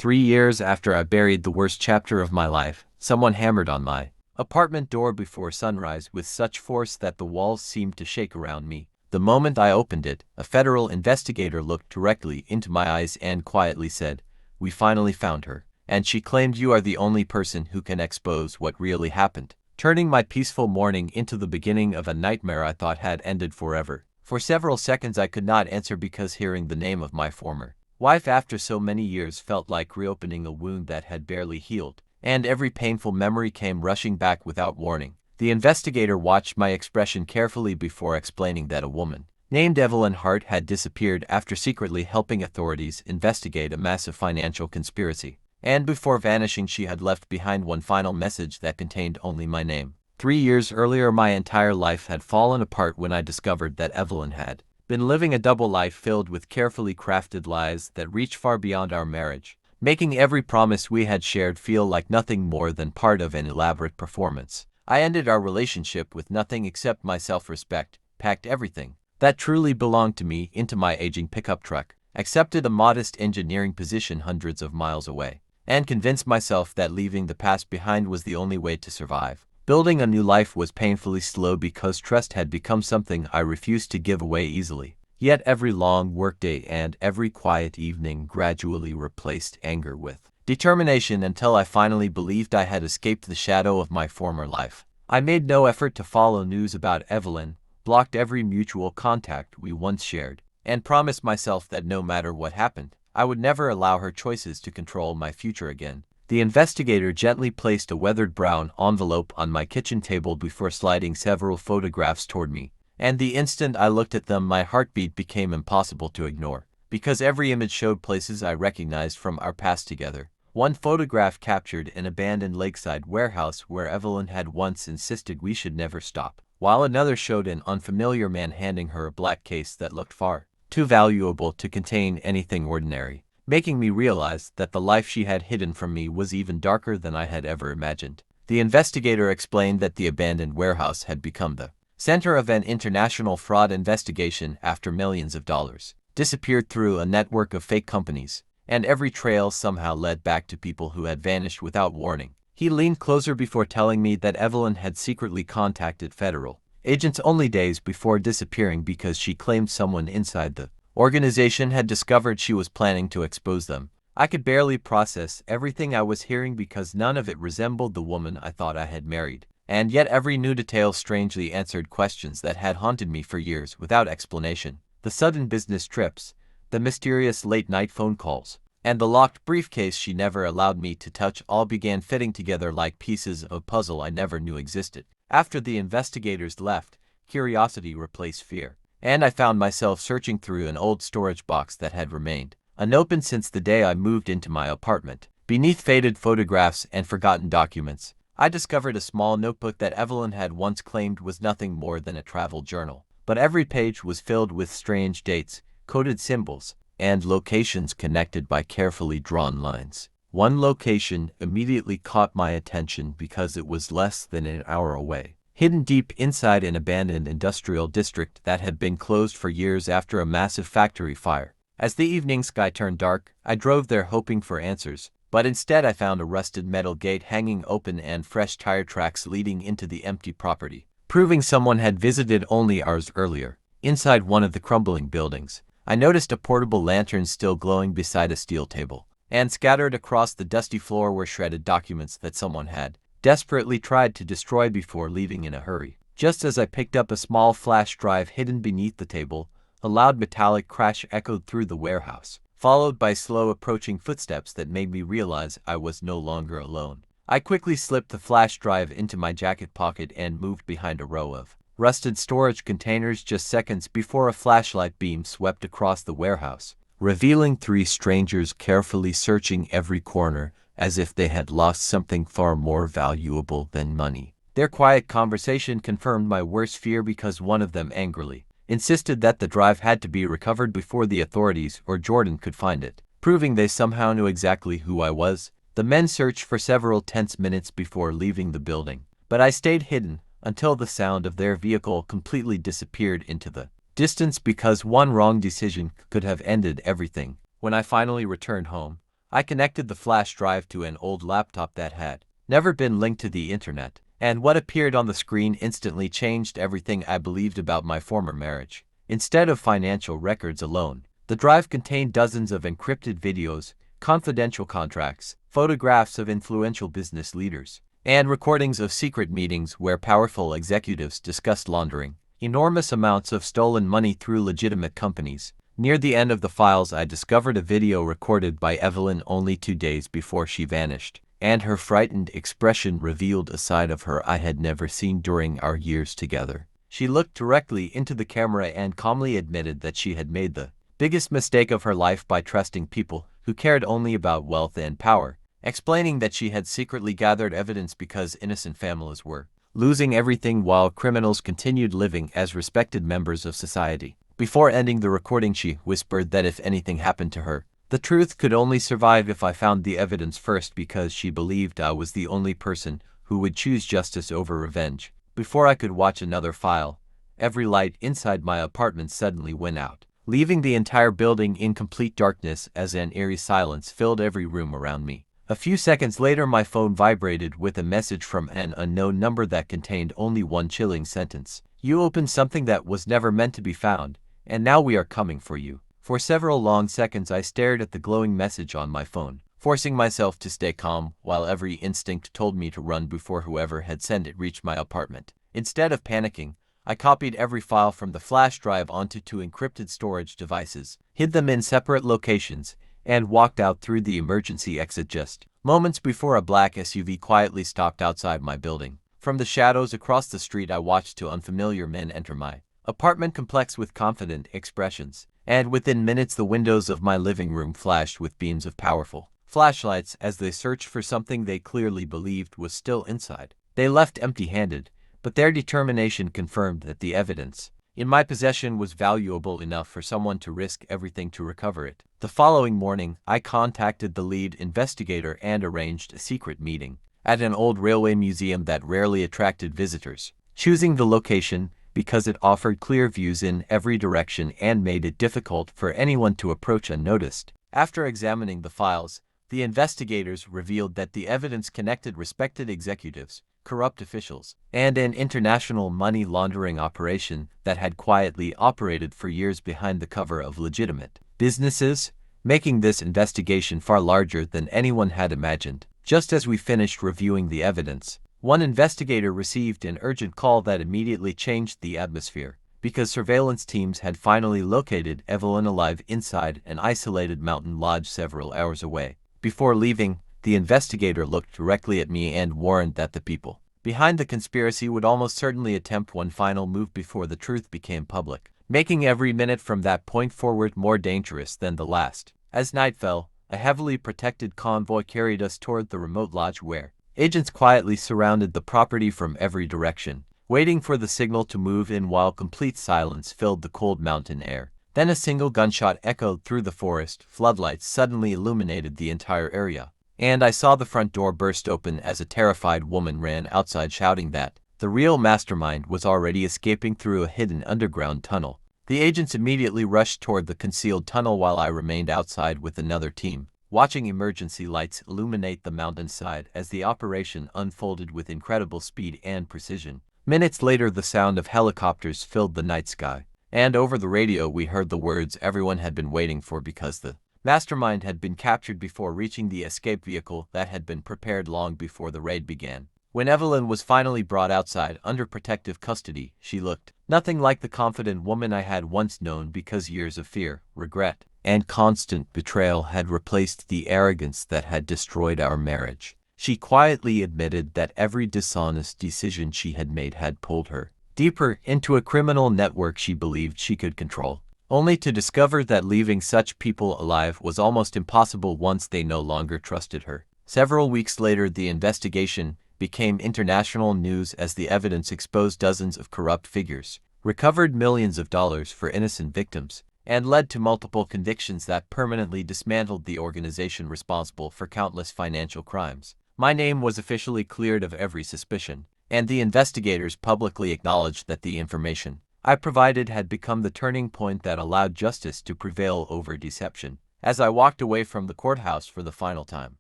3 years after I buried the worst chapter of my life, someone hammered on my apartment door before sunrise with such force that the walls seemed to shake around me. The moment I opened it, a federal investigator looked directly into my eyes and quietly said, "We finally found her, and she claimed you are the only person who can expose what really happened," turning my peaceful morning into the beginning of a nightmare I thought had ended forever. For several seconds I could not answer because hearing the name of my former wife after so many years felt like reopening a wound that had barely healed, and every painful memory came rushing back without warning. The investigator watched my expression carefully before explaining that a woman named Evelyn Hart had disappeared after secretly helping authorities investigate a massive financial conspiracy. And before vanishing, she had left behind one final message that contained only my name. 3 years earlier, my entire life had fallen apart when I discovered that Evelyn had been living a double life filled with carefully crafted lies that reached far beyond our marriage, making every promise we had shared feel like nothing more than part of an elaborate performance. I ended our relationship with nothing except my self-respect, packed everything that truly belonged to me into my aging pickup truck, accepted a modest engineering position hundreds of miles away, and convinced myself that leaving the past behind was the only way to survive. Building a new life was painfully slow because trust had become something I refused to give away easily. Yet every long workday and every quiet evening gradually replaced anger with determination until I finally believed I had escaped the shadow of my former life. I made no effort to follow news about Evelyn, blocked every mutual contact we once shared, and promised myself that no matter what happened, I would never allow her choices to control my future again. The investigator gently placed a weathered brown envelope on my kitchen table before sliding several photographs toward me, and the instant I looked at them, my heartbeat became impossible to ignore, because every image showed places I recognized from our past together. One photograph captured an abandoned lakeside warehouse where Evelyn had once insisted we should never stop, while another showed an unfamiliar man handing her a black case that looked far too valuable to contain anything ordinary, making me realize that the life she had hidden from me was even darker than I had ever imagined. The investigator explained that the abandoned warehouse had become the center of an international fraud investigation after millions of dollars disappeared through a network of fake companies, and every trail somehow led back to people who had vanished without warning. He leaned closer before telling me that Evelyn had secretly contacted federal agents only days before disappearing because she claimed someone inside the organization had discovered she was planning to expose them. I could barely process everything I was hearing because none of it resembled the woman I thought I had married, and yet every new detail strangely answered questions that had haunted me for years without explanation. The sudden business trips, the mysterious late-night phone calls, and the locked briefcase she never allowed me to touch all began fitting together like pieces of a puzzle I never knew existed. After the investigators left, curiosity replaced fear, and I found myself searching through an old storage box that had remained unopened since the day I moved into my apartment. Beneath faded photographs and forgotten documents, I discovered a small notebook that Evelyn had once claimed was nothing more than a travel journal, but every page was filled with strange dates, coded symbols, and locations connected by carefully drawn lines. One location immediately caught my attention because it was less than an hour away, hidden deep inside an abandoned industrial district that had been closed for years after a massive factory fire. As the evening sky turned dark, I drove there hoping for answers, but instead I found a rusted metal gate hanging open and fresh tire tracks leading into the empty property, proving someone had visited only hours earlier. Inside one of the crumbling buildings, I noticed a portable lantern still glowing beside a steel table, and scattered across the dusty floor were shredded documents that someone had desperately tried to destroy before leaving in a hurry. Just as I picked up a small flash drive hidden beneath the table, a loud metallic crash echoed through the warehouse, followed by slow approaching footsteps that made me realize I was no longer alone. I quickly slipped the flash drive into my jacket pocket and moved behind a row of rusted storage containers just seconds before a flashlight beam swept across the warehouse, revealing three strangers carefully searching every corner as if they had lost something far more valuable than money. Their quiet conversation confirmed my worst fear because one of them angrily insisted that the drive had to be recovered before the authorities or Jordan could find it, proving they somehow knew exactly who I was. The men searched for several tense minutes before leaving the building, but I stayed hidden until the sound of their vehicle completely disappeared into the distance because one wrong decision could have ended everything. When I finally returned home, I connected the flash drive to an old laptop that had never been linked to the internet, and what appeared on the screen instantly changed everything I believed about my former marriage. Instead of financial records alone, the drive contained dozens of encrypted videos, confidential contracts, photographs of influential business leaders, and recordings of secret meetings where powerful executives discussed laundering enormous amounts of stolen money through legitimate companies. Near the end of the files, I discovered a video recorded by Evelyn only 2 days before she vanished, and her frightened expression revealed a side of her I had never seen during our years together. She looked directly into the camera and calmly admitted that she had made the biggest mistake of her life by trusting people who cared only about wealth and power, explaining that she had secretly gathered evidence because innocent families were losing everything while criminals continued living as respected members of society. Before ending the recording, she whispered that if anything happened to her, the truth could only survive if I found the evidence first, because she believed I was the only person who would choose justice over revenge. Before I could watch another file, every light inside my apartment suddenly went out, leaving the entire building in complete darkness as an eerie silence filled every room around me. A few seconds later, my phone vibrated with a message from an unknown number that contained only one chilling sentence. "You opened something that was never meant to be found, and now we are coming for you." For several long seconds I stared at the glowing message on my phone, forcing myself to stay calm while every instinct told me to run before whoever had sent it reached my apartment. Instead of panicking, I copied every file from the flash drive onto 2 encrypted storage devices, hid them in separate locations, and walked out through the emergency exit just moments before a black SUV quietly stopped outside my building. From the shadows across the street, I watched 2 unfamiliar men enter my apartment complex with confident expressions, and within minutes the windows of my living room flashed with beams of powerful flashlights as they searched for something they clearly believed was still inside. They left empty-handed, but their determination confirmed that the evidence in my possession was valuable enough for someone to risk everything to recover it. The following morning, I contacted the lead investigator and arranged a secret meeting at an old railway museum that rarely attracted visitors, choosing the location because it offered clear views in every direction and made it difficult for anyone to approach unnoticed. After examining the files, the investigators revealed that the evidence connected respected executives, corrupt officials, and an international money laundering operation that had quietly operated for years behind the cover of legitimate businesses, making this investigation far larger than anyone had imagined. Just as we finished reviewing the evidence, one investigator received an urgent call that immediately changed the atmosphere, because surveillance teams had finally located Evelyn alive inside an isolated mountain lodge several hours away. Before leaving, the investigator looked directly at me and warned that the people behind the conspiracy would almost certainly attempt one final move before the truth became public, making every minute from that point forward more dangerous than the last. As night fell, a heavily protected convoy carried us toward the remote lodge where agents quietly surrounded the property from every direction, waiting for the signal to move in while complete silence filled the cold mountain air. Then a single gunshot echoed through the forest, floodlights suddenly illuminated the entire area, and I saw the front door burst open as a terrified woman ran outside shouting that the real mastermind was already escaping through a hidden underground tunnel. The agents immediately rushed toward the concealed tunnel while I remained outside with another team, watching emergency lights illuminate the mountainside as the operation unfolded with incredible speed and precision. Minutes later, the sound of helicopters filled the night sky, and over the radio we heard the words everyone had been waiting for, because the mastermind had been captured before reaching the escape vehicle that had been prepared long before the raid began. When Evelyn was finally brought outside under protective custody, she looked nothing like the confident woman I had once known, because years of fear, regret, and constant betrayal had replaced the arrogance that had destroyed our marriage. She quietly admitted that every dishonest decision she had made had pulled her deeper into a criminal network she believed she could control, only to discover that leaving such people alive was almost impossible once they no longer trusted her. Several weeks later, the investigation became international news as the evidence exposed dozens of corrupt figures, recovered millions of dollars for innocent victims, and led to multiple convictions that permanently dismantled the organization responsible for countless financial crimes. My name was officially cleared of every suspicion, and the investigators publicly acknowledged that the information I provided had become the turning point that allowed justice to prevail over deception. As I walked away from the courthouse for the final time,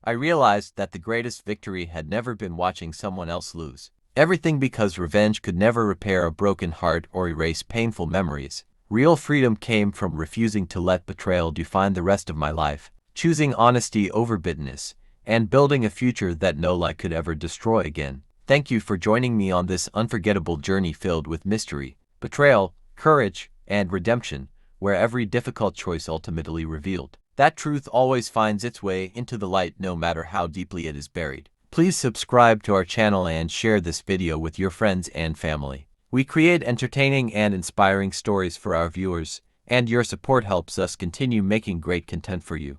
I realized that the greatest victory had never been watching someone else lose. Everything because revenge could never repair a broken heart or erase painful memories. Real freedom came from refusing to let betrayal define the rest of my life, choosing honesty over bitterness, and building a future that no lie could ever destroy again. Thank you for joining me on this unforgettable journey filled with mystery, betrayal, courage, and redemption, where every difficult choice ultimately revealed that truth always finds its way into the light no matter how deeply it is buried. Please subscribe to our channel and share this video with your friends and family. We create entertaining and inspiring stories for our viewers, and your support helps us continue making great content for you.